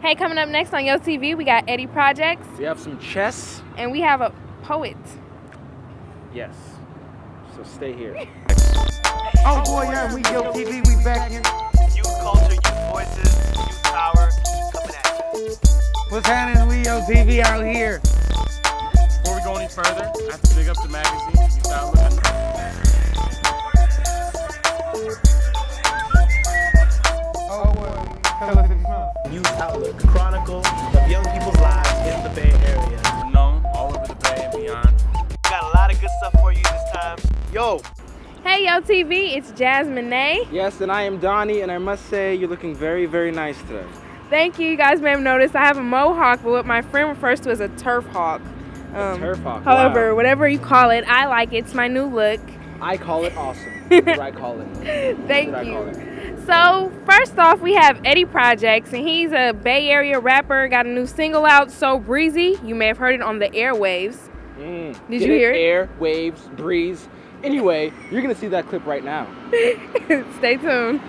Hey, coming up next on Yo TV, we got Eddie Projects. We have some chess. And we have a poet. Yes. So stay here. Oh boy, yeah, we Yo TV, we back in. Youth culture, youth voices, youth power, coming at you. What's happening? We Yo TV out here. Before we go any further, I have to dig up the magazine. You start looking. Oh boy, tell us if you smell. Youth Outlook, chronicle of young people's lives in the Bay Area. Known all over the Bay and beyond. Got a lot of good stuff for you this time. Yo! Hey, Yo TV, it's Jasmine Nay. Yes, and I am Donnie, and I must say you're looking very, very nice today. Thank you. You guys may have noticed I have a mohawk, but what my friend refers to as a turf hawk. Turf hawk. However, wow. whatever you call it, I like it. It's my new look. I call it awesome. That's what I call it. Thank That's what I call you. it. So, first off, we have Eddie Projects, and he's a Bay Area rapper. Got a new single out, So Breezy. You may have heard it on the airwaves. Did you hear it? Air, waves, breeze. Anyway, you're going to see that clip right now. Stay tuned.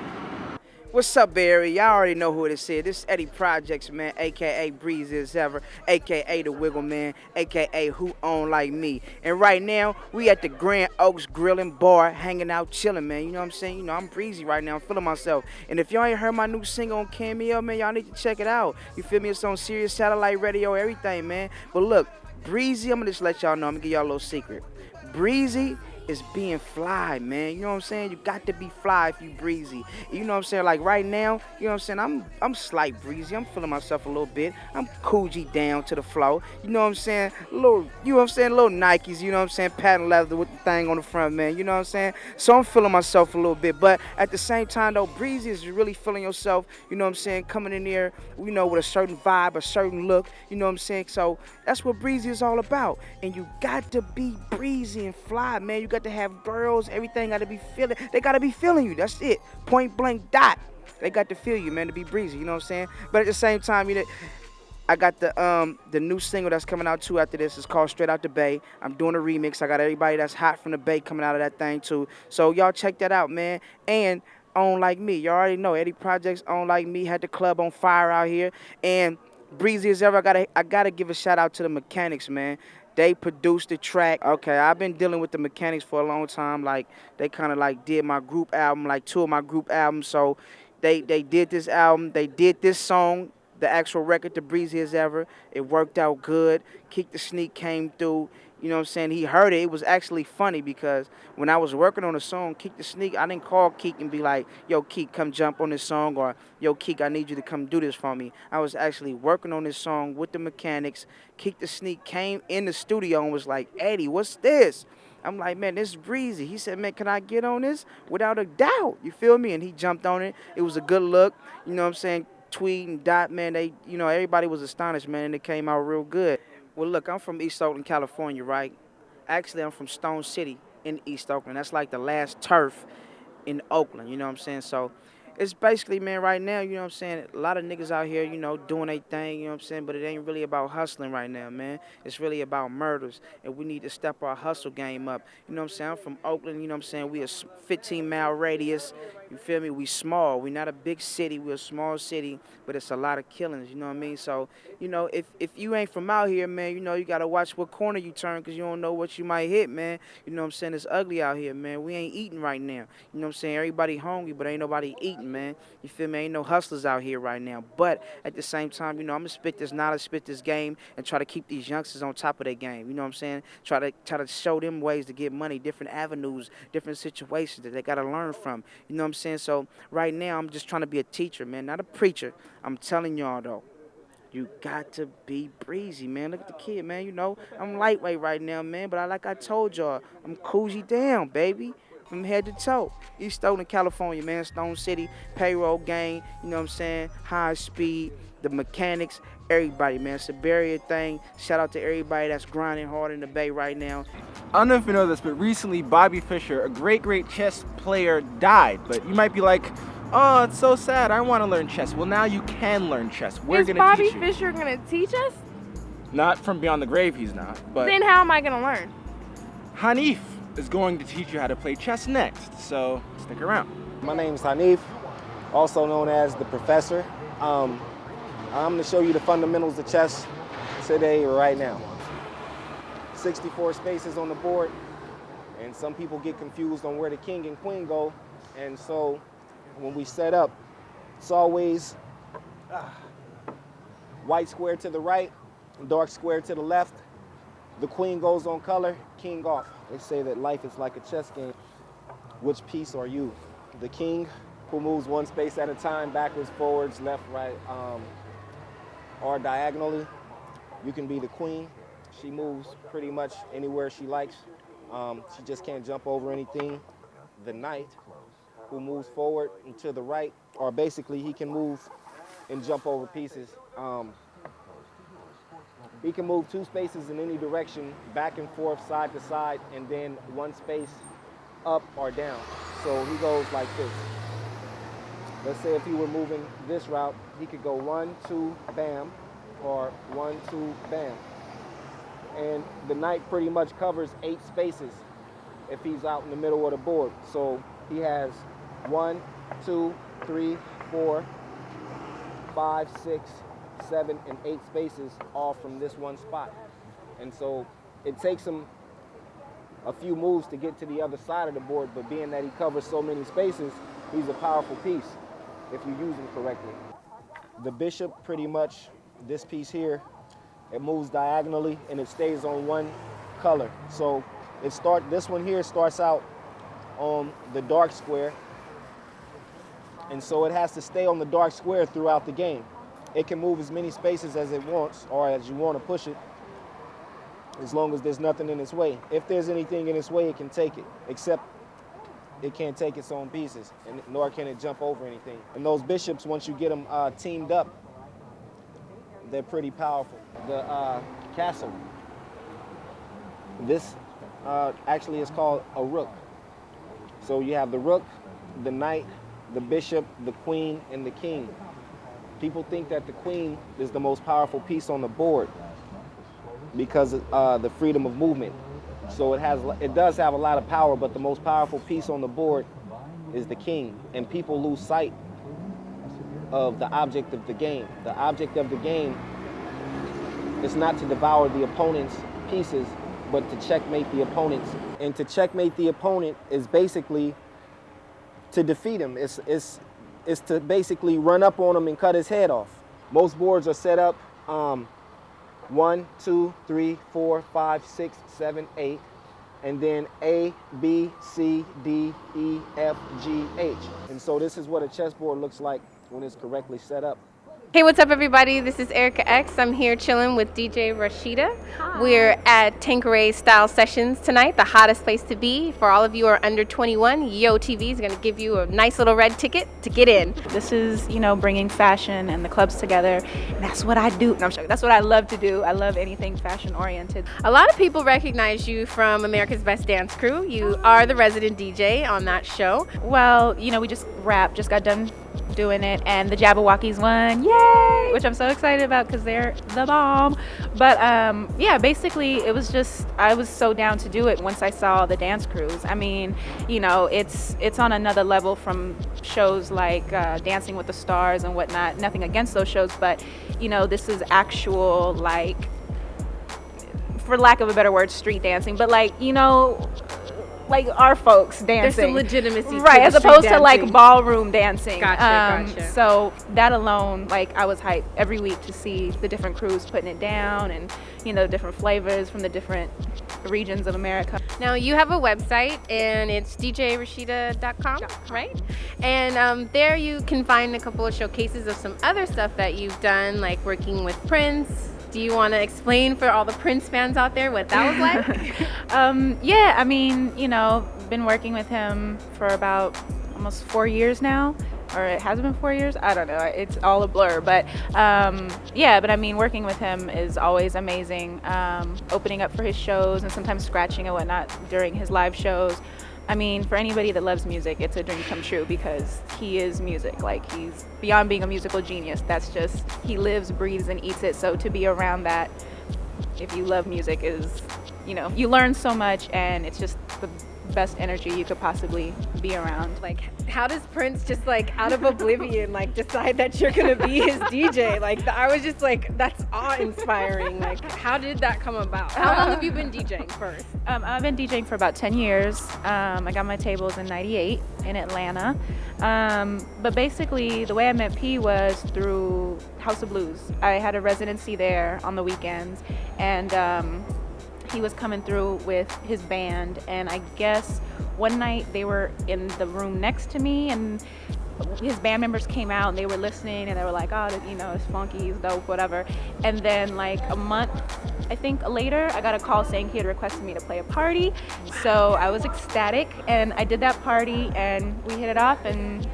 What's up, Bay Area? Y'all already know who this is. This is Eddie Projects, man, a.k.a. Breezy as ever, a.k.a. The Wiggle Man, a.k.a. Who On Like Me. And right now, we at the Grand Oaks Grill and Bar, hanging out, chilling, man. You know what I'm saying? You know, I'm breezy right now. I'm feeling myself. And if y'all ain't heard my new single on Cameo, man, y'all need to check it out. You feel me? It's on Sirius Satellite Radio, everything, man. But look, Breezy, I'm going to just let y'all know. I'm going to give y'all a little secret. Breezy is being fly, man. You know what I'm saying? You got to be fly if you breezy. You know what I'm saying? Like right now, you know what I'm saying? I'm slight breezy. I'm feeling myself a little bit. I'm Coogee down to the flow. You know what I'm saying? Little, you know what I'm saying? Little Nikes, you know what I'm saying? Patent leather with the thing on the front, man. You know what I'm saying? So I'm feeling myself a little bit. But at the same time, though, breezy is really feeling yourself, you know what I'm saying? Coming in there, you know, with a certain vibe, a certain look, you know what I'm saying? So that's what breezy is all about. And you got to be breezy and fly, man. You got to have girls, everything got to be feeling. They got to be feeling you. That's it. Point blank dot. They got to feel you, man, to be breezy. You know what I'm saying? But at the same time, you know, I got the new single that's coming out too after this. It's called Straight Out the Bay. I'm doing a remix. I got everybody that's hot from the Bay coming out of that thing too. So y'all check that out, man. And On Like Me. Y'all already know Eddie Projects On Like Me had the club on fire out here. And breezy as ever. I gotta give a shout out to the Mechanics, man. They produced the track. Okay, I've been dealing with the Mechanics for a long time. Like, they kind of like did my group album, like 2 of my group albums. So they did this album. They did this song, the actual record, The Breezy as Ever. It worked out good. Kick the Sneak came through. You know what I'm saying? He heard it. It was actually funny because when I was working on the song, Keek the Sneak, I didn't call Keek and be like, yo, Keek, come jump on this song, or yo, Keek, I need you to come do this for me. I was actually working on this song with the Mechanics. Keek the Sneak came in the studio and was like, Eddie, what's this? I'm like, man, this is breezy. He said, man, can I get on this? Without a doubt. You feel me? And he jumped on it. It was a good look. You know what I'm saying? Tweed and Dot, man, they, you know, everybody was astonished, man, and it came out real good. Well, look, I'm from East Oakland, California, right? Actually, I'm from Stone City in East Oakland. That's like the last turf in Oakland, you know what I'm saying? So it's basically, man, right now, you know what I'm saying, a lot of niggas out here, you know, doing their thing, you know what I'm saying, but it ain't really about hustling right now, man. It's really about murders, and we need to step our hustle game up. You know what I'm saying? I'm from Oakland, you know what I'm saying? We a 15-mile radius. You feel me? We small. We not a big city. We're a small city, but it's a lot of killings, you know what I mean? So, you know, if you ain't from out here, man, you know, you got to watch what corner you turn because you don't know what you might hit, man. You know what I'm saying? It's ugly out here, man. We ain't eating right now. You know what I'm saying? Everybody hungry, but ain't nobody eating, man. You feel me? Ain't no hustlers out here right now. But at the same time, you know, I'm going to spit this knowledge, spit this game, and try to keep these youngsters on top of their game. You know what I'm saying? Try to show them ways to get money, different avenues, different situations that they got to learn from. You know what I'm saying? So right now, I'm just trying to be a teacher, man, not a preacher. I'm telling y'all, though, you got to be breezy, man. Look at the kid, man. You know, I'm lightweight right now, man, but like I told y'all, I'm Coogee down, baby, from head to toe. East Oakland, California, man. Stone City, payroll gang, you know what I'm saying? High speed, the Mechanics, everybody, man. It's a barrier thing. Shout out to everybody that's grinding hard in the Bay right now. I don't know if you know this, but recently Bobby Fischer, a great chess player, died. But you might be like, oh, it's so sad. I want to learn chess. Well, now you can learn chess. We're going to teach Is you. Bobby Fischer going to teach us? Not from beyond the grave, he's not. But Then how am I going to learn? Hanif is going to teach you how to play chess next. So stick around. My name's Hanif, also known as the Professor. I'm going to show you the fundamentals of chess today, right now. 64 spaces on the board, and some people get confused on where the king and queen go. And so when we set up, it's always white square to the right, dark square to the left. The queen goes on color, king off. They say that life is like a chess game. Which piece are you? The king, who moves one space at a time, backwards, forwards, left, right, or diagonally. You can be the queen. She moves pretty much anywhere she likes. She just can't jump over anything. The knight, who moves forward and to the right, or basically he can move and jump over pieces. He can move 2 spaces in any direction, back and forth, side to side, and then 1 space up or down. So he goes like this. Let's say if he were moving this route, he could go 1, 2, bam, or 1, 2, bam. And the knight pretty much covers 8 spaces if he's out in the middle of the board. So he has 1, 2, 3, 4, 5, 6, 7, and 8 spaces all from this one spot. And so it takes him a few moves to get to the other side of the board, but being that he covers so many spaces, he's a powerful piece if you use him correctly. The bishop, pretty much, this piece here, it moves diagonally and it stays on one color. So this one here starts out on the dark square, and so it has to stay on the dark square throughout the game. It can move as many spaces as it wants, or as you want to push it, as long as there's nothing in its way. If there's anything in its way, it can take it, except it can't take its own pieces, and nor can it jump over anything. And those bishops, once you get them teamed up, they're pretty powerful. The castle, this actually is called a rook. So you have the rook, the knight, the bishop, the queen, and the king. People think that the queen is the most powerful piece on the board because of the freedom of movement. So it does have a lot of power, but the most powerful piece on the board is the king. And people lose sight of the object of the game. The object of the game is not to devour the opponent's pieces, but to checkmate the opponents. And to checkmate the opponent is basically to defeat him. It's to basically run up on him and cut his head off. Most boards are set up 1, 2, 3, 4, 5, 6, 7, 8, and then A, B, C, D, E, F, G, H. And so this is what a chessboard looks like when it's correctly set up. Hey, what's up, everybody? This is Erica X. I'm here chilling with DJ Rashida. Hi. We're at Tanqueray Style Sessions tonight, the hottest place to be. For all of you who are under 21, Yo TV is going to give you a nice little red ticket to get in. This is, bringing fashion and the clubs together. And that's what I do. No, I'm joking. That's what I love to do. I love anything fashion oriented. A lot of people recognize you from America's Best Dance Crew. You are the resident DJ on that show. Well, we just got done doing it, and the Jabberwockies won, yay! Which I'm so excited about because they're the bomb. But yeah, basically it was just, I was so down to do it once I saw the dance crews. I mean, it's on another level from shows like Dancing with the Stars and whatnot. Nothing against those shows, but this is actual, like, for lack of a better word, street dancing, but like our folks dancing. There's some legitimacy, right? As opposed to dancing. Like ballroom dancing. Gotcha. So that alone, like, I was hyped every week to see the different crews putting it down, and different flavors from the different regions of America. Now you have a website, and it's djrashida.com, right? And there you can find a couple of showcases of some other stuff that you've done, like working with Prince. Do you want to explain for all the Prince fans out there what that was like? Yeah, I mean, been working with him for about almost 4 years now, or it has been 4 years. I don't know. It's all a blur, but yeah. But I mean, working with him is always amazing. Opening up for his shows and sometimes scratching and whatnot during his live shows. I mean, for anybody that loves music, it's a dream come true because he is music. Like, he's beyond being a musical genius. That's just, he lives, breathes, and eats it. So to be around that, if you love music, is, you learn so much, and it's just the best energy you could possibly be around. Like, how does Prince just like out of oblivion like decide that you're gonna be his DJ? Like, I was just like, that's awe-inspiring. Like, how did that come about? How long have you been DJing first? I've been DJing for about 10 years. I got my tables in '98 in Atlanta. But basically, the way I met P was through House of Blues. I had a residency there on the weekends, and he was coming through with his band, and I guess one night they were in the room next to me, and his band members came out and they were listening, and they were like, oh, you know, it's funky, he's dope, whatever. And then like a month, I think, later, I got a call saying he had requested me to play a party. So I was ecstatic, and I did that party, and we hit it off, and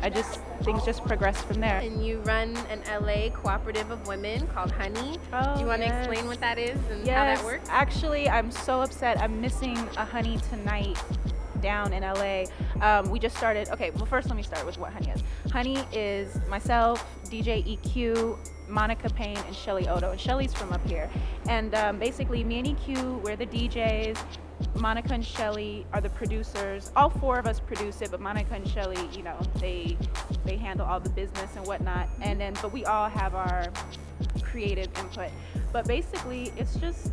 things just progressed from there. And you run an LA cooperative of women called Honey. Oh, do you want to yes. explain what that is and Yes, how that works? actually, I'm so upset. I'm missing a Honey tonight down in LA. We just started. Okay, well, first let me start with what Honey is. Honey is myself, DJ EQ, Monica Payne, and Shelly Odo. And Shelly's from up here. And basically, me and EQ, we're the DJs. Monica and Shelly are the producers. All four of us produce it, but Monica and Shelly, you know, they handle all the business and whatnot. And then, but we all have our creative input. But basically, it's just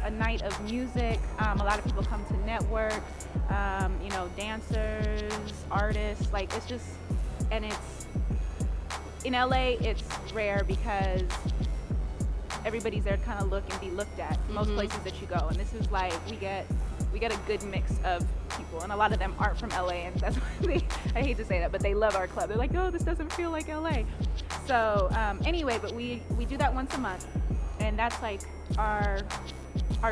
a night of music. A lot of people come to network. You know, dancers, artists. Like, it's just, and it's in LA. It's rare because everybody's there to kind of look and be looked at. Most places that you go, and this is like we get a good mix of people, and a lot of them aren't from LA, and that's why I hate to say that, but they love our club. They're like, oh, this doesn't feel like LA. So anyway, but we do that once a month, and that's like our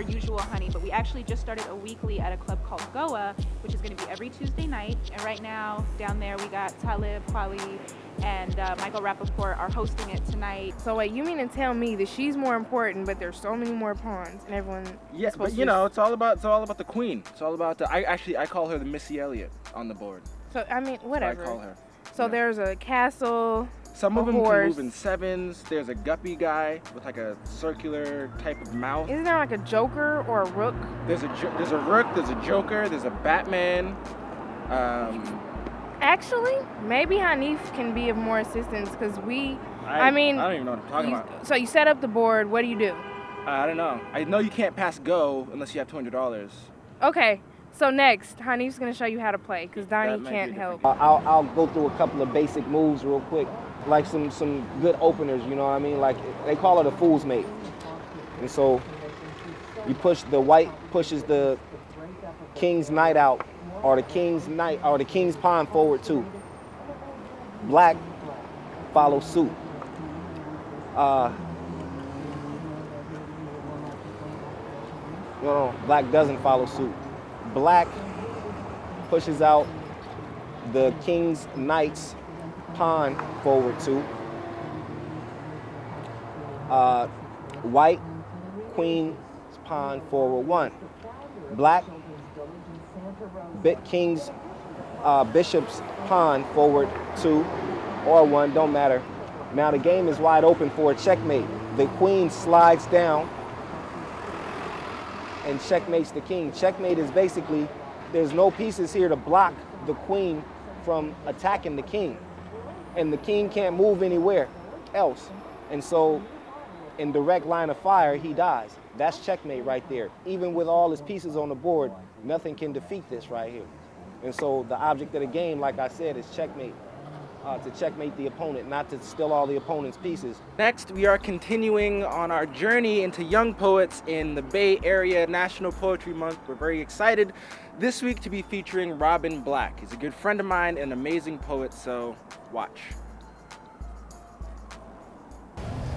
usual Honey. But we actually just started a weekly at a club called Goa, which is going to be every Tuesday night. And right now down there we got Talib Kweli and Michael Rappaport are hosting it tonight. So wait, you mean to tell me that she's more important, but there's so many more pawns, and everyone? Yeah, but you know, it's all about the queen. It's all about the. I call her the Missy Elliott on the board. So I mean, whatever. I call her. So Yeah. there's a castle. Some of a them can horse. move in sevens. There's a guppy guy with like a circular type of mouth. Isn't there like a joker or a rook? There's a rook. There's a joker. There's a Batman. Actually, maybe Hanif can be of more assistance because I mean, don't even know what I'm talking about. So you set up the board. What do you do? I don't know. I know you can't pass go unless you have $200. Okay. So next, Hanif's gonna show you how to play because That Donnie might can't be help. I'll go through a couple of basic moves real quick, like some good openers. You know what I mean? Like they call it a fool's mate. And so you push the white pushes the king's knight out, or the king's pawn forward too. Black follows suit. No, black doesn't follow suit. Black pushes out the king's knight's pawn forward too. White queen's pawn forward 1. Black king's bishop's pawn forward 2 or 1, don't matter. Now the game is wide open for a checkmate. The queen slides down and checkmates the king. Checkmate is basically, there's no pieces here to block the queen from attacking the king. And the king can't move anywhere else. And so in direct line of fire, he dies. That's checkmate right there. Even with all his pieces on the board, nothing can defeat this right here. And so the object of the game, like I said, is checkmate. To checkmate the opponent, not to steal all the opponent's pieces. Next, we are continuing on our journey into young poets in the Bay Area National Poetry Month. We're very excited this week to be featuring Robin Black. He's a good friend of mine, an amazing poet, so watch.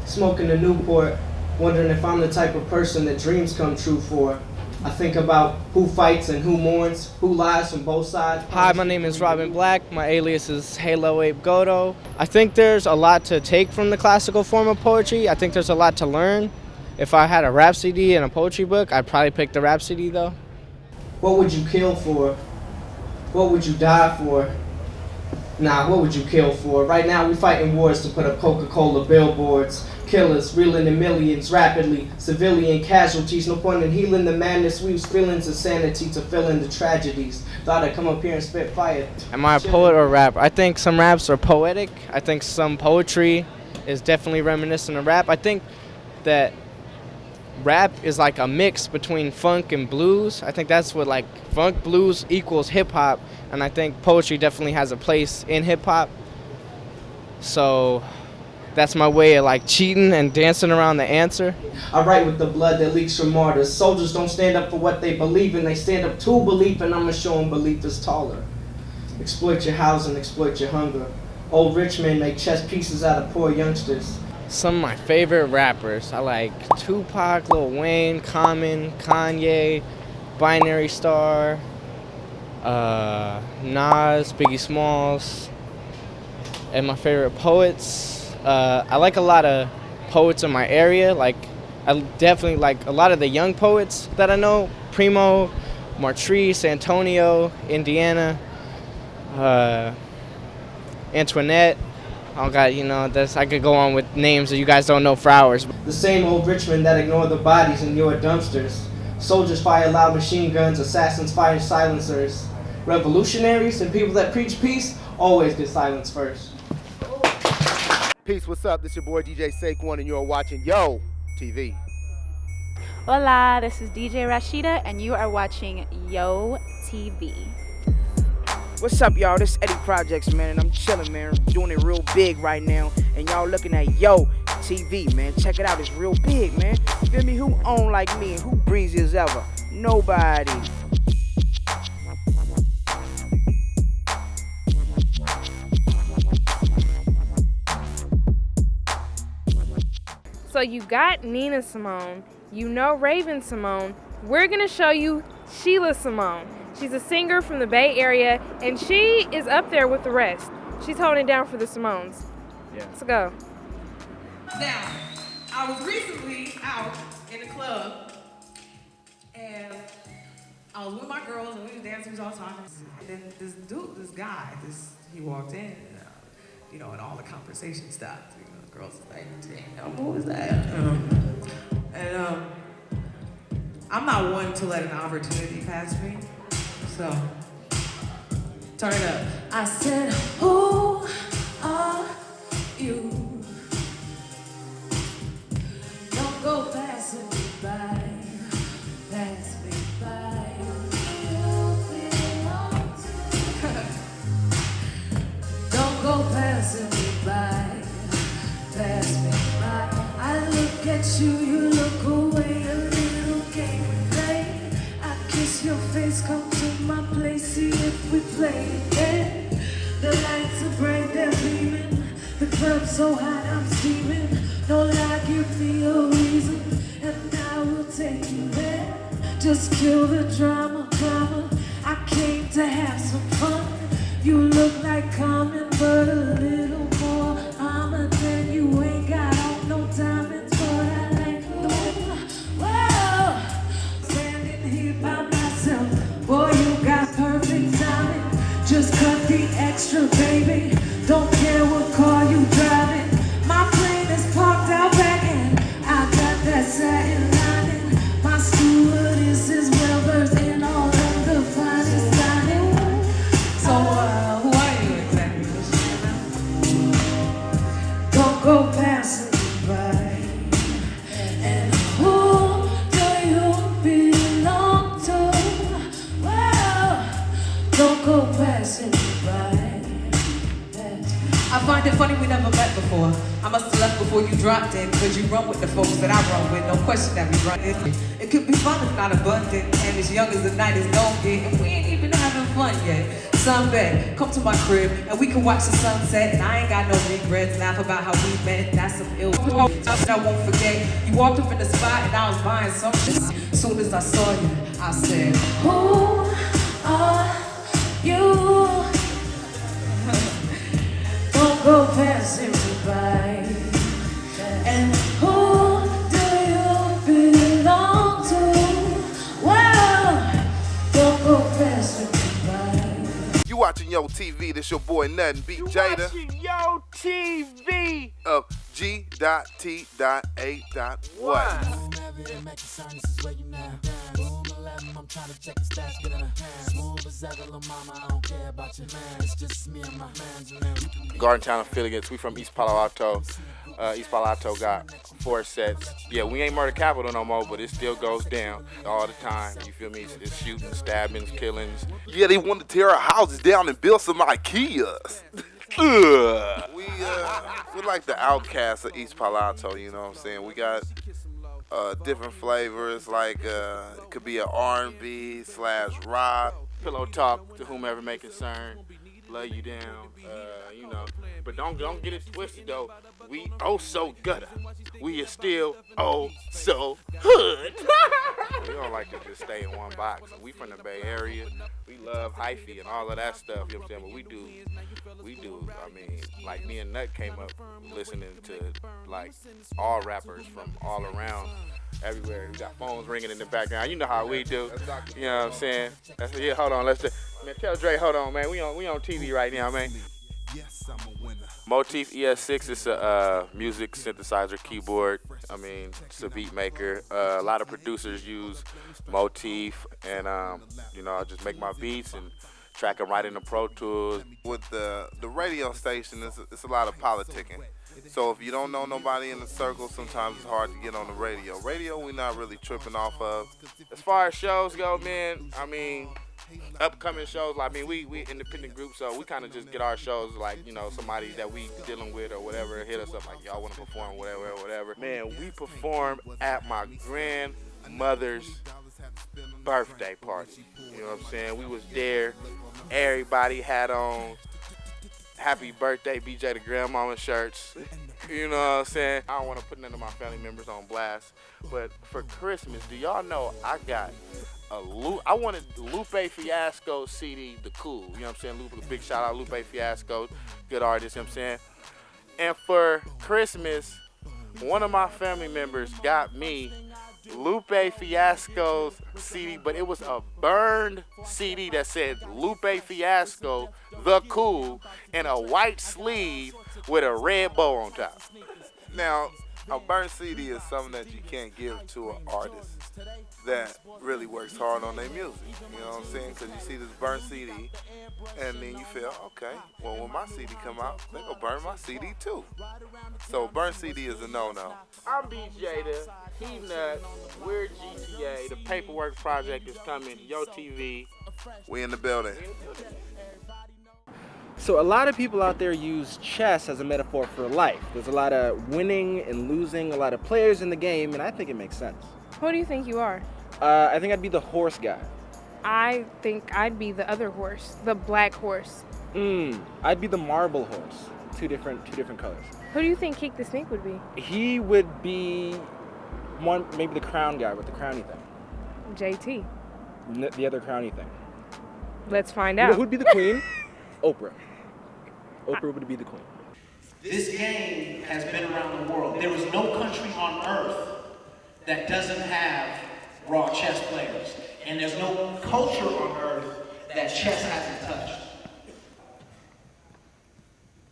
Smoking a Newport, wondering if I'm the type of person that dreams come true for. I think about who fights and who mourns, who lies from both sides. Hi, my name is Robin Black. My alias is Halo Abe Godo. I think there's a lot to take from the classical form of poetry. I think there's a lot to learn. If I had a rap CD and a poetry book, I'd probably pick the rap CD though. What would you kill for? What would you die for? Nah, what would you kill for? Right now we fighting wars to put up Coca-Cola billboards. Killers reeling in millions rapidly, civilian casualties. No point in healing the madness. We was feelings of sanity to fill in the tragedies. Thought I'd come up here and spit fire. Am I a poet or a rapper? I think some raps are poetic. I think some poetry is definitely reminiscent of rap. I think that rap is like a mix between funk and blues. I think that's what like funk blues equals hip hop, and I think poetry definitely has a place in hip hop. So that's my way of like cheating and dancing around the answer. I write with the blood that leaks from martyrs. Soldiers don't stand up for what they believe in. They stand up to belief, and I'ma show them belief is taller. Exploit your housing, exploit your hunger. Old rich men make chess pieces out of poor youngsters. Some of my favorite rappers, I like Tupac, Lil Wayne, Common, Kanye, Binary Star, Nas, Biggie Smalls. And my favorite poets, I like a lot of poets in my area. Like, I definitely like a lot of the young poets that I know. Primo, Martrice, Antonio, Indiana, Antoinette. Oh God, you know, I could go on with names that you guys don't know for hours. The same old rich men that ignore the bodies in your dumpsters. Soldiers fire loud machine guns, assassins fire silencers. Revolutionaries and people that preach peace always get silenced first. Peace, what's up? This your boy DJ Saquon, and you're watching Yo TV. Hola, this is DJ Rashida, and you are watching Yo TV. What's up, y'all? This is Eddie Projects, man, and I'm chilling, man. Doing it real big right now, and y'all looking at Yo TV, man. Check it out, it's real big, man. You feel me? Who on like me and who breezy as ever? Nobody. So you got Nina Simone, you know Raven Simone. We're gonna show you Sheila Simone. She's a singer from the Bay Area, and she is up there with the rest. She's holding it down for the Simones. Yeah. Let's go. Now, I was recently out in the club, and I was with my girls, and we was dancing, we was all talking. And then this guy, he walked in, and, and all the conversation stopped. The girls was like, damn, what was that? And I'm not one to let an opportunity pass me. So, turn it up. I said, who are you? Don't go passing me by, pass me by. You belong to. Don't go passing me by, pass me by. I look at you, you look away, a little game we play. I kiss your face, come to my place, see if we play again. The lights are bright, they're beaming. The club's so hot, I'm steaming. No lie, give me a reason, and I will take you there. Just kill the drama. I came to have some fun. You look like Common, but a little more armor than you. Ain't got on no diamonds, but I like them. Whoa, standing here by myself. Boy, you got perfect timing. Just cut the extra, baby. Don't care what car you driving. My plane is parked out back, and I got that satin lining. My stewardess is well versed in all of the finest dining. So, who are you exactly? Don't go passing me by. And who do you belong to? Well, don't go passing me by. I find it funny we never met before. I must have left before you dropped in, cause you run with the folks that I run with. No question that we run in. It could be fun if not abundant, and as young as the night is gonna get, and we ain't even having fun yet. Someday, come to my crib, and we can watch the sunset, and I ain't got no regrets. Laugh about how we met, that's some ill stuff I won't forget. You walked up in the spot, and I was buying some shit. Soon as I saw you, I said, who are you? Don't go passing me by. And who do you belong to? Well, don't go passing me by. You watching Yo TV? This your boy Nothing Beat Jada. Yo TV. Of G.T.A.what? Gardentown affiliates. We from East Palo Alto. East Palo Alto got 4 sets. Yeah, we ain't murder capital no more, but it still goes down all the time. You feel me? It's shooting, stabbings, killings. Yeah, they want to tear our houses down and build some IKEAs. We like the outcasts of East Palo Alto, you know what I'm saying? We got different flavors, like it could be an R&B / rock. Pillow talk to whomever may concern. Lay you down, you know. But don't get it twisted though. We oh so gutter. We is still oh so hood. We don't like to just stay in one box. We from the Bay Area. We love hyphy and all of that stuff. You know what I'm saying? But we do. I mean, like me and Nut came up listening to like all rappers from all around. Everywhere. We got phones ringing in the background. You know how we do. You know what I'm saying? Yeah, hold on. Let's just, man, tell Dre, hold on, man. We on TV right now, man. Motif ES6 is a music synthesizer keyboard. I mean, it's a beat maker. A lot of producers use Motif, and you know, I just make my beats and track them right into Pro Tools. With the radio station, it's a lot of politicking. So if you don't know nobody in the circle, sometimes it's hard to get on the radio. Radio, we're not really tripping off of. As far as shows go, man, I mean, upcoming shows, I mean, we independent group, so we kind of just get our shows, like, you know, somebody that we dealing with or whatever, hit us up like, y'all want to perform, whatever. Man, we perform at my grandmother's birthday party. You know what I'm saying? We was there. Everybody had on happy birthday BJ the grandmama shirts. You know what I'm saying? I don't want to put none of my family members on blast, but for Christmas, do y'all know I got I wanted Lupe Fiasco's CD, The Cool. You know what I'm saying? Lupe, big shout out Lupe Fiasco, good artist, you know what I'm saying? And for Christmas, one of my family members got me Lupe Fiasco's CD, but it was a burned CD that said Lupe Fiasco, The Cool, and a white sleeve with a red bow on top. Now, a burnt CD is something that you can't give to an artist that really works hard on their music. You know what I'm saying? Because you see this burnt CD, and then you feel, okay, well, when my CD come out, they gonna burn my CD too. So burnt CD is a no-no. I'm BJ, he Nut, we're GTA, the Paperwork Project is coming, Yo TV. We in the building. So a lot of people out there use chess as a metaphor for life. There's a lot of winning and losing, a lot of players in the game, and I think it makes sense. Who do you think you are? I think I'd be the horse guy. I think I'd be the other horse, the black horse. I'd be the marble horse. Two different colors. Who do you think Keek the Snake would be? He would be maybe the crown guy with the crowny thing. JT. The other crowny thing. Let's find You out. know who'd be the queen? Oprah. Oprah would be the queen. This game has been around the world. There is no country on earth that doesn't have raw chess players. And there's no culture on earth that chess hasn't touched.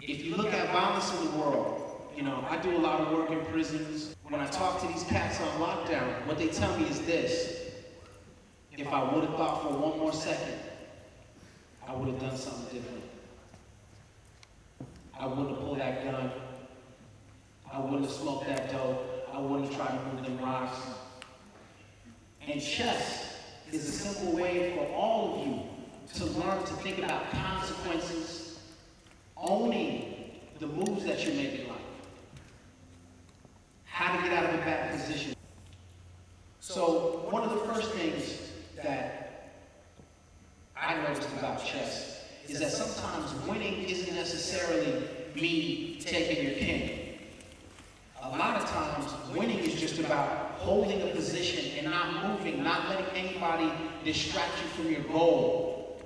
If you look at violence in the world, you know, I do a lot of work in prisons. When I talk to these cats on lockdown, what they tell me is this: if I would have thought for one more second, I would have done something different. I wouldn't have pulled that gun. I wouldn't have smoked that dope. I wouldn't have tried to move them rocks. And chess is a simple way for all of you to learn to think about consequences, owning the moves that you make in life, how to get out of a bad position. So one of the first things that I noticed about chess is that sometimes winning isn't necessarily me taking your king. A lot of times, winning is just about holding a position and not moving, not letting anybody distract you from your goal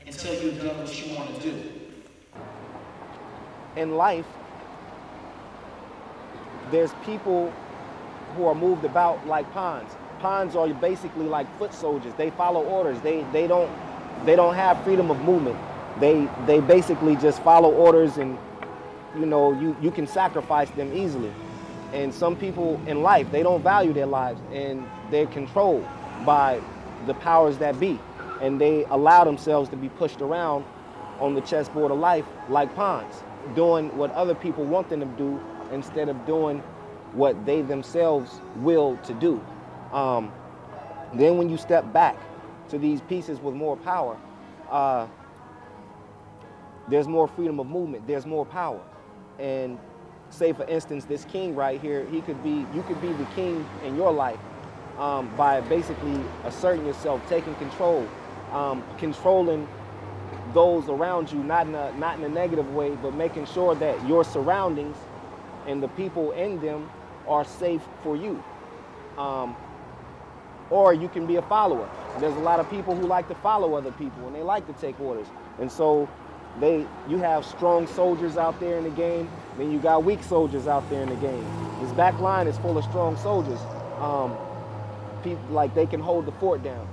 until you've done what you want to do. In life, there's people who are moved about like pawns. Pawns are basically like foot soldiers. They follow orders. They don't have freedom of movement. They basically just follow orders and you know, you can sacrifice them easily. And some people in life, they don't value their lives, and they're controlled by the powers that be. And they allow themselves to be pushed around on the chessboard of life like pawns, doing what other people want them to do instead of doing what they themselves will to do. Then when you step back to these pieces with more power, there's more freedom of movement, there's more power. And say for instance, this king right here, you could be the king in your life by basically asserting yourself, taking control, controlling those around you, not in a negative way, but making sure that your surroundings and the people in them are safe for you. Or you can be a follower. There's a lot of people who like to follow other people and they like to take orders. And so you have strong soldiers out there in the game, then you got weak soldiers out there in the game. This back line is full of strong soldiers. People, like, they can hold the fort down.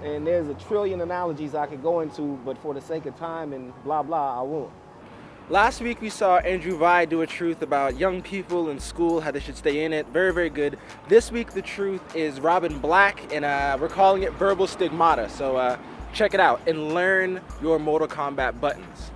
And there's a trillion analogies I could go into, but for the sake of time and blah, blah, I won't. Last week we saw Andrew Vai do a truth about young people in school, how they should stay in it. Very, very good. This week the truth is Robin Black, and we're calling it verbal stigmata. So check it out and learn your Mortal Kombat buttons.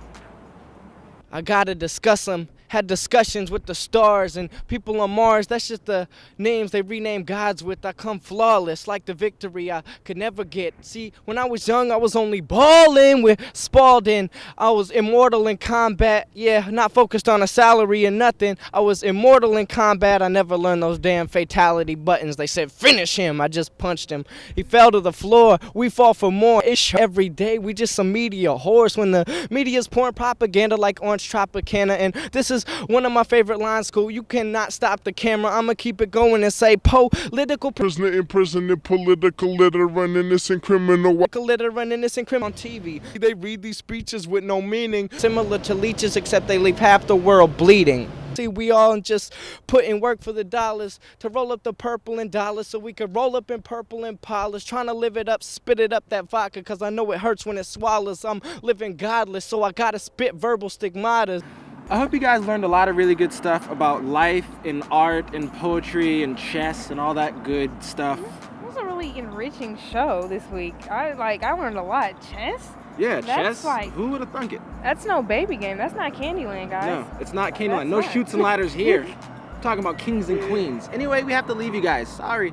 I gotta discuss them. Had discussions with the stars and people on Mars. That's just the names they rename gods with. I come flawless like the victory I could never get. See, when I was young, I was only balling with Spalding. I was immortal in combat. Yeah, not focused on a salary or nothing. I was immortal in combat. I never learned those damn fatality buttons. They said, finish him. I just punched him. He fell to the floor. We fall for more. Ish every day. We just some media whores when the media's pouring propaganda like Orange Tropicana. And this is one of my favorite lines, school. You cannot stop the camera. I'ma keep it going and say political prisoner in prison and political litter and innocent criminal. Litter and innocent criminal on TV. They read these speeches with no meaning. Similar to leeches, except they leave half the world bleeding. See, we all just put in work for the dollars to roll up the purple and dollars so we could roll up in purple and polish. Trying to live it up, spit it up that vodka, cause I know it hurts when it swallows. I'm living godless, so I gotta spit verbal stigmata. I hope you guys learned a lot of really good stuff about life and art and poetry and chess and all that good stuff. It was a really enriching show this week. I learned a lot. Chess? Yeah, That's chess. Who would have thunk it? That's no baby game. That's not Candyland, guys. No, it's not Candyland. No chutes and ladders here. I'm talking about kings and queens. Anyway, we have to leave you guys. Sorry.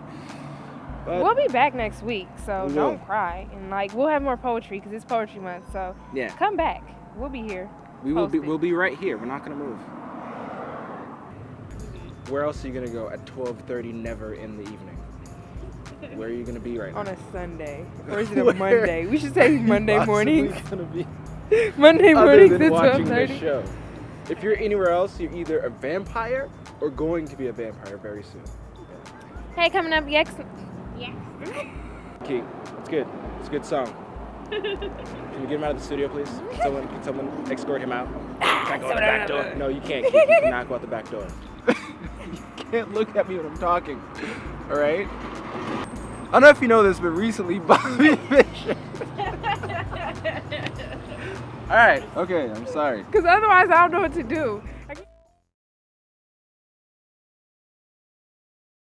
But we'll be back next week, so don't cry. And we'll have more poetry because it's poetry month. So yeah, come back. We'll be here. We'll be right here. We're not gonna move. Where else are you gonna go at 12:30? Never in the evening. Where are you gonna be right now? On a Sunday, or is it a Monday? We should say Monday morning. Gonna be Monday morning than at watching 12:30. this show. If you're anywhere else, you're either a vampire or going to be a vampire very soon. Hey, coming up next. Key, it's good. It's a good song. Can you get him out of the studio, please? Can someone escort him out? Can I go out the back door? No, you can't, Keith. You cannot go out the back door. You can't look at me when I'm talking. All right? I don't know if you know this, but recently Bobby Fischer. All right. Okay, I'm sorry. Because otherwise, I don't know what to do.